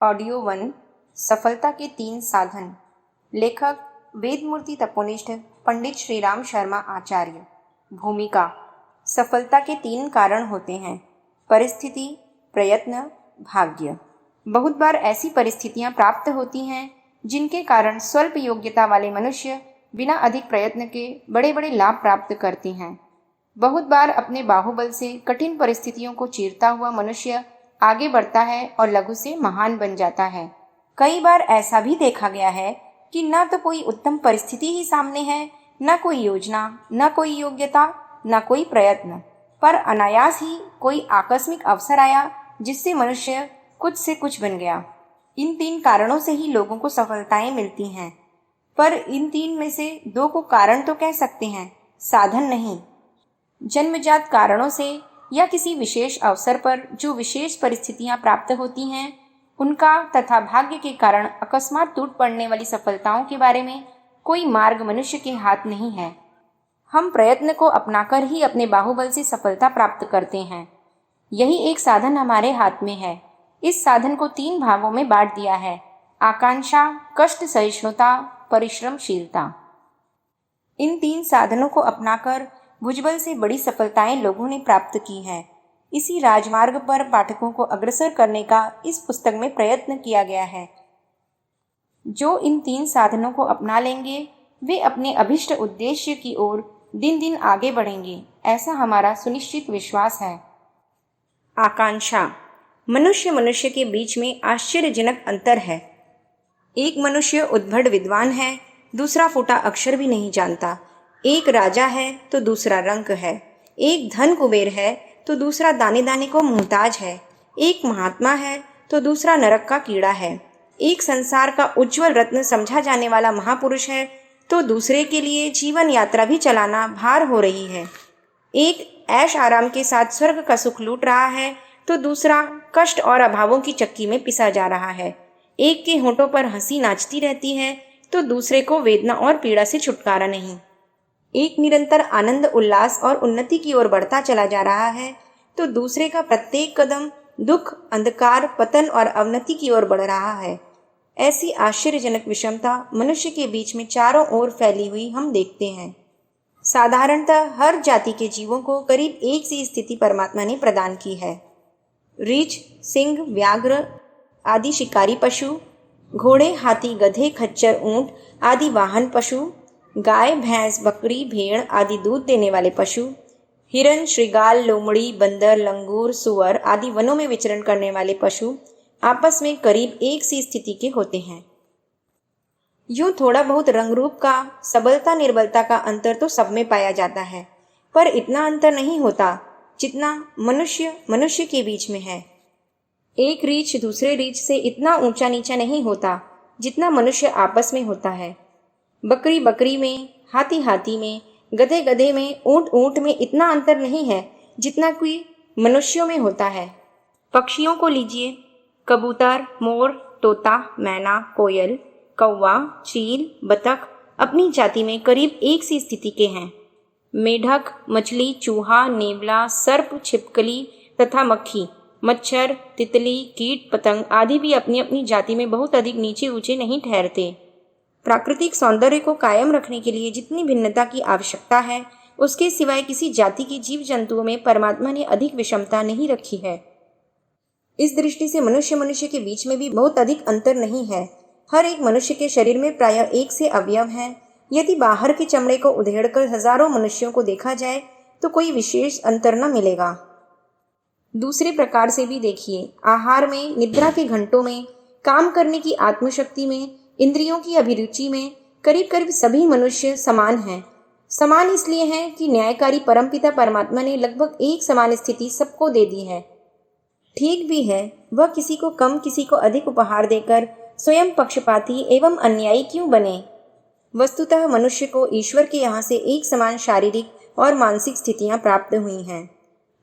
Audio one. सफलता के 3 साधन। लेखक वेदमूर्ति तपोनिष्ठ पंडित श्रीराम शर्मा आचार्य। भूमिका। सफलता के 3 कारण होते हैं: परिस्थिति, प्रयत्न, भाग्य। बहुत बार ऐसी परिस्थितियां प्राप्त होती हैं जिनके कारण स्वल्प योग्यता वाले मनुष्य बिना अधिक प्रयत्न के बड़े बड़े लाभ प्राप्त करते हैं। बहुत बार अपने बाहुबल से कठिन परिस्थितियों को चीरता हुआ मनुष्य आगे बढ़ता है और लघु से महान बन जाता है। कई बार ऐसा भी देखा गया है कि न तो कोई उत्तम परिस्थिति ही सामने है, न कोई योजना, न कोई योग्यता, न कोई प्रयत्न, पर अनायास ही कोई आकस्मिक अवसर आया जिससे मनुष्य कुछ से कुछ बन गया। इन 3 कारणों से ही लोगों को सफलताएं मिलती हैं, पर इन 3 में से 2 को कारण तो कह सकते हैं, साधन नहीं। जन्मजात कारणों से या किसी विशेष अवसर पर जो विशेष परिस्थितियां प्राप्त होती हैं, उनका तथा भाग्य के कारण अकस्मात टूट पड़ने वाली सफलताओं के बारे में कोई मार्ग मनुष्य के हाथ नहीं है। हम प्रयत्न को अपनाकर ही अपने बाहुबल से सफलता प्राप्त करते हैं। यही एक साधन हमारे हाथ में है। इस साधन को 3 भागों में बांट दिया है: आकांक्षा, कष्ट सहिष्णुता, परिश्रमशीलता। इन 3 साधनों को अपनाकर भुजबल से बड़ी सफलताएं लोगों ने प्राप्त की हैं। इसी राजमार्ग पर पाठकों को अग्रसर करने का इस पुस्तक में प्रयत्न किया गया है। जो इन 3 साधनों को अपना लेंगे वे अपने अभिष्ट उद्देश्य की ओर दिन दिन आगे बढ़ेंगे, ऐसा हमारा सुनिश्चित विश्वास है। आकांक्षा। मनुष्य के बीच में आश्चर्यजनक अंतर है। एक मनुष्य उद्भट विद्वान है, दूसरा फूटा अक्षर भी नहीं जानता। एक राजा है तो दूसरा रंक है। एक धन कुबेर है तो दूसरा दाने दाने को मुहताज है। एक महात्मा है तो दूसरा नरक का कीड़ा है। एक संसार का उज्जवल रत्न समझा जाने वाला महापुरुष है तो दूसरे के लिए जीवन यात्रा भी चलाना भार हो रही है। एक ऐश आराम के साथ स्वर्ग का सुख लूट रहा है तो दूसरा कष्ट और अभावों की चक्की में पिसा जा रहा है। एक के होठों पर हंसी नाचती रहती है तो दूसरे को वेदना और पीड़ा से छुटकारा नहीं। एक निरंतर आनंद, उल्लास और उन्नति की ओर बढ़ता चला जा रहा है तो दूसरे का प्रत्येक कदम दुख, अंधकार, पतन और अवनति की ओर बढ़ रहा है। ऐसी आश्चर्यजनक विषमता मनुष्य के बीच में चारों ओर फैली हुई हम देखते हैं। साधारणतः हर जाति के जीवों को करीब एक सी स्थिति परमात्मा ने प्रदान की है। रीछ, सिंह, व्याघ्र आदि शिकारी पशु, घोड़े, हाथी, गधे, खच्चर, ऊंट आदि वाहन पशु, गाय, भैंस, बकरी, भेड़ आदि दूध देने वाले पशु, हिरन, श्रृगाल, लोमड़ी, बंदर, लंगूर, सुअर आदि वनों में विचरण करने वाले पशु आपस में करीब एक सी स्थिति के होते हैं। यूं थोड़ा बहुत रंग रूप का, सबलता निर्बलता का अंतर तो सब में पाया जाता है, पर इतना अंतर नहीं होता जितना मनुष्य के बीच में है। एक रीछ दूसरे रीछ से इतना ऊंचा नीचा नहीं होता जितना मनुष्य आपस में होता है। बकरी बकरी में, हाथी हाथी में, गधे गधे में, ऊंट ऊंट में इतना अंतर नहीं है जितना कोई मनुष्यों में होता है। पक्षियों को लीजिए, कबूतर, मोर, तोता, मैना, कोयल, कौवा, चील, बतख अपनी जाति में करीब एक सी स्थिति के हैं। मेढक, मछली, चूहा, नेवला, सर्प, छिपकली तथा मक्खी, मच्छर, तितली, कीट पतंग आदि भी अपनी अपनी जाति में बहुत अधिक नीचे ऊंचे नहीं ठहरते। प्राकृतिक सौंदर्य को कायम रखने के लिए जितनी भिन्नता की आवश्यकता है, उसके सिवाय किसी जाति के जीव जंतुओं में परमात्मा ने अधिक विषमता नहीं रखी है। इस दृष्टि से मनुष्य के बीच में भी बहुत अधिक अंतर नहीं है। हर एक मनुष्य के शरीर में प्रायः एक से अवयव हैं। यदि बाहर के चमड़े को उधेड़कर हजारों मनुष्यों को देखा जाए तो कोई विशेष अंतर न मिलेगा। दूसरे प्रकार से भी देखिए, आहार में, निद्रा के घंटों में, काम करने की आत्मशक्ति में, इंद्रियों की अभिरुचि में करीब करीब सभी मनुष्य समान हैं। समान इसलिए हैं कि न्यायकारी परमपिता परमात्मा ने लगभग एक समान स्थिति सबको दे दी है। ठीक भी है, वह किसी को कम किसी को अधिक उपहार देकर स्वयं पक्षपाती एवं अन्यायी क्यों बने? वस्तुतः मनुष्य को ईश्वर के यहाँ से एक समान शारीरिक और मानसिक स्थितियाँ प्राप्त हुई हैं।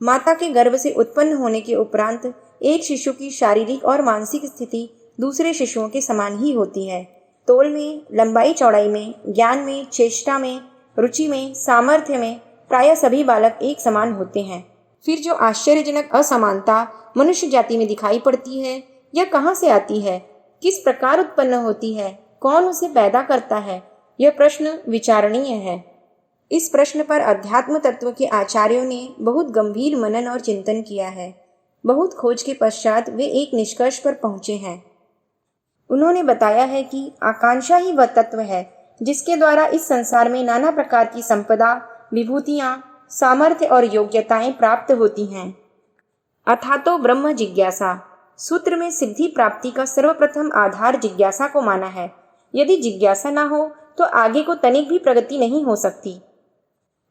माता के गर्भ से उत्पन्न होने के उपरांत एक शिशु की शारीरिक और मानसिक स्थिति दूसरे शिशुओं के समान ही होती है। तोल में, लंबाई चौड़ाई में, ज्ञान में, चेष्टा में, रुचि में, सामर्थ्य में प्रायः सभी बालक एक समान होते हैं। फिर जो आश्चर्यजनक असमानता मनुष्य जाति में दिखाई पड़ती है, यह कहाँ से आती है, किस प्रकार उत्पन्न होती है, कौन उसे पैदा करता है, यह प्रश्न विचारणीय है। इस प्रश्न पर अध्यात्म तत्व के आचार्यों ने बहुत गंभीर मनन और चिंतन किया है। बहुत खोज के पश्चात वे एक निष्कर्ष पर पहुंचे हैं। उन्होंने बताया है कि आकांक्षा ही वह तत्व है जिसके द्वारा इस संसार में नाना प्रकार की संपदा, विभूतियां, सामर्थ्य और योग्यताएं प्राप्त होती हैं। अथातो ब्रह्म जिज्ञासा सूत्र में सिद्धि प्राप्ति का सर्वप्रथम आधार जिज्ञासा को माना है। यदि जिज्ञासा ना हो तो आगे को तनिक भी प्रगति नहीं हो सकती।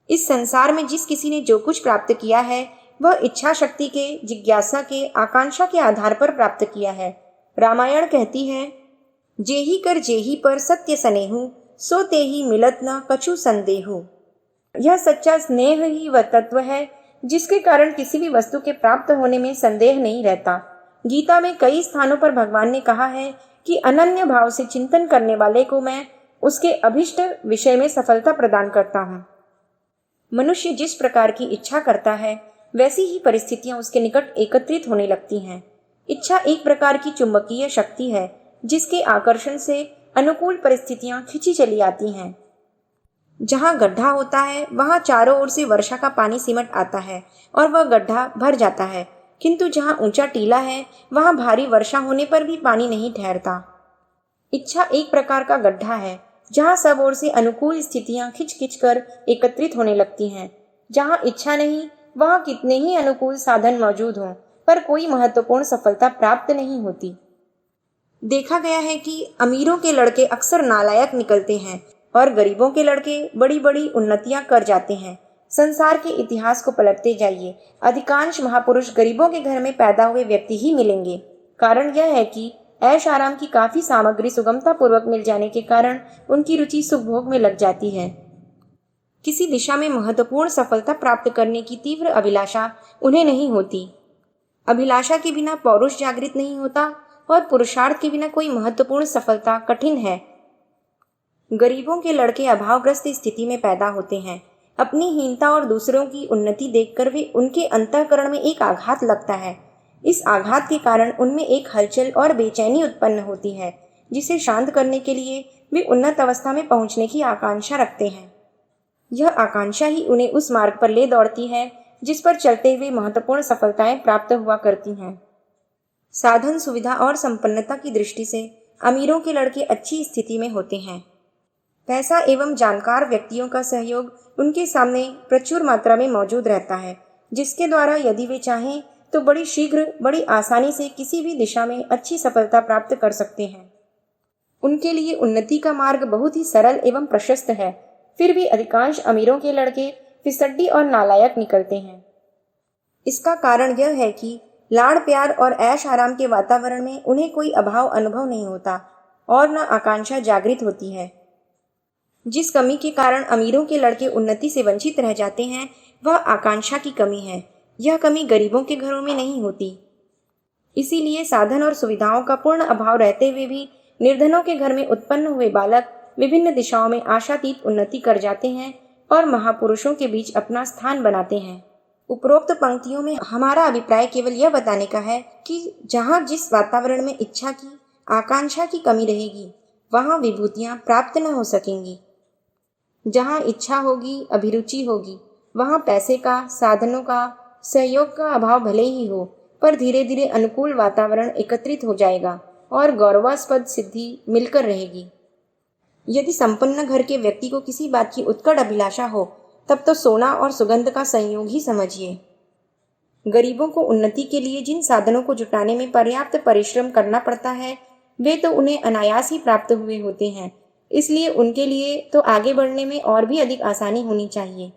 इस संसार में जिस किसी ने जो कुछ प्राप्त किया है वह इच्छा शक्ति के, जिज्ञासा के, आकांक्षा के आधार पर प्राप्त किया है। रामायण कहती है, जेहि कर जेहि पर सत्य स्नेहु, सो तेहि मिलत न कछु संदेहु। यह सच्चा स्नेह ही वह तत्व है जिसके कारण किसी भी वस्तु के प्राप्त होने में संदेह नहीं रहता। गीता में कई स्थानों पर भगवान ने कहा है कि अनन्य भाव से चिंतन करने वाले को मैं उसके अभिष्ट विषय में सफलता प्रदान करता हूँ। मनुष्य जिस प्रकार की इच्छा करता है वैसी ही परिस्थितियां उसके निकट एकत्रित होने लगती हैं। इच्छा एक प्रकार की चुंबकीय शक्ति है जिसके आकर्षण से अनुकूल परिस्थितियां खिंची चली आती हैं। जहां गड्ढा होता है वहां चारों ओर से वर्षा का पानी सिमट आता है और वह गड्ढा भर जाता है, किंतु जहां ऊंचा टीला है वहां भारी वर्षा होने पर भी पानी नहीं ठहरता। इच्छा एक प्रकार का गड्ढा है जहां सब ओर से अनुकूल स्थितियां खिंच खिंच कर एकत्रित होने लगती हैं। जहां इच्छा नहीं वहां कितने ही अनुकूल साधन मौजूद हों पर कोई महत्वपूर्ण सफलता प्राप्त नहीं होती। देखा गया है कि अमीरों के लड़के अक्सर नालायक निकलते हैं और गरीबों के लड़के बड़ी बड़ी उन्नतियां कर जाते हैं। संसार के इतिहास को पलटते जाइए, अधिकांश महापुरुष गरीबों के घर में पैदा हुए व्यक्ति ही मिलेंगे। कारण यह है कि ऐश आराम की काफी सामग्री सुगमता पूर्वक मिल जाने के कारण उनकी रुचि सुखभोग में लग जाती है। किसी दिशा में महत्वपूर्ण सफलता प्राप्त करने की तीव्र अभिलाषा उन्हें नहीं होती। अभिलाषा के बिना पौरुष जागृत नहीं होता और पुरुषार्थ के बिना कोई महत्वपूर्ण सफलता कठिन है। गरीबों के लड़के अभावग्रस्त स्थिति में पैदा होते हैं। अपनी हीनता और दूसरों की उन्नति देखकर वे उनके अंतःकरण में एक आघात लगता है। इस आघात के कारण उनमें एक हलचल और बेचैनी उत्पन्न होती है जिसे शांत करने के लिए वे उन्नत अवस्था में पहुंचने की आकांक्षा रखते हैं। यह आकांक्षा ही उन्हें उस मार्ग पर ले दौड़ती है जिस पर चलते हुए महत्वपूर्ण सफलताएं प्राप्त हुआ करती हैं। साधन, सुविधा और संपन्नता की दृष्टि से अमीरों के लड़के अच्छी स्थिति में होते हैं। पैसा एवं जानकार व्यक्तियों का सहयोग उनके सामने प्रचुर मात्रा में मौजूद रहता है, जिसके द्वारा यदि वे चाहें तो बड़ी शीघ्र, बड़ी आसानी से किसी भी दिशा में अच्छी सफलता प्राप्त कर सकते हैं। उनके लिए उन्नति का मार्ग बहुत ही सरल एवं प्रशस्त है। फिर भी अधिकांश अमीरों के लड़के फिसड्डी और नालायक निकलते हैं। इसका कारण यह है कि लाड़ प्यार और ऐश आराम के वातावरण में उन्हें कोई अभाव अनुभव नहीं होता और न आकांक्षा जागृत होती है। जिस कमी के कारण अमीरों के लड़के उन्नति से वंचित रह जाते हैं वह आकांक्षा की कमी है। यह कमी गरीबों के घरों में नहीं होती। इसीलिए साधन और सुविधाओं का पूर्ण अभाव रहते हुए भी निर्धनों के घर में उत्पन्न हुए बालक विभिन्न दिशाओं में आशातीत उन्नति कर जाते हैं और महापुरुषों के बीच अपना स्थान बनाते हैं। उपरोक्त पंक्तियों में हमारा अभिप्राय केवल यह बताने का है कि जहाँ जिस वातावरण में इच्छा की, आकांक्षा की कमी रहेगी वहाँ विभूतियाँ प्राप्त न हो सकेंगी। जहाँ इच्छा होगी, अभिरुचि होगी, वहाँ पैसे का, साधनों का, सहयोग का अभाव भले ही हो, पर धीरे धीरे अनुकूल वातावरण एकत्रित हो जाएगा और गौरवास्पद सिद्धि मिलकर रहेगी। यदि संपन्न घर के व्यक्ति को किसी बात की उत्कट अभिलाषा हो तब तो सोना और सुगंध का संयोग ही समझिए। गरीबों को उन्नति के लिए जिन साधनों को जुटाने में पर्याप्त परिश्रम करना पड़ता है वे तो उन्हें अनायास ही प्राप्त हुए होते हैं। इसलिए उनके लिए तो आगे बढ़ने में और भी अधिक आसानी होनी चाहिए।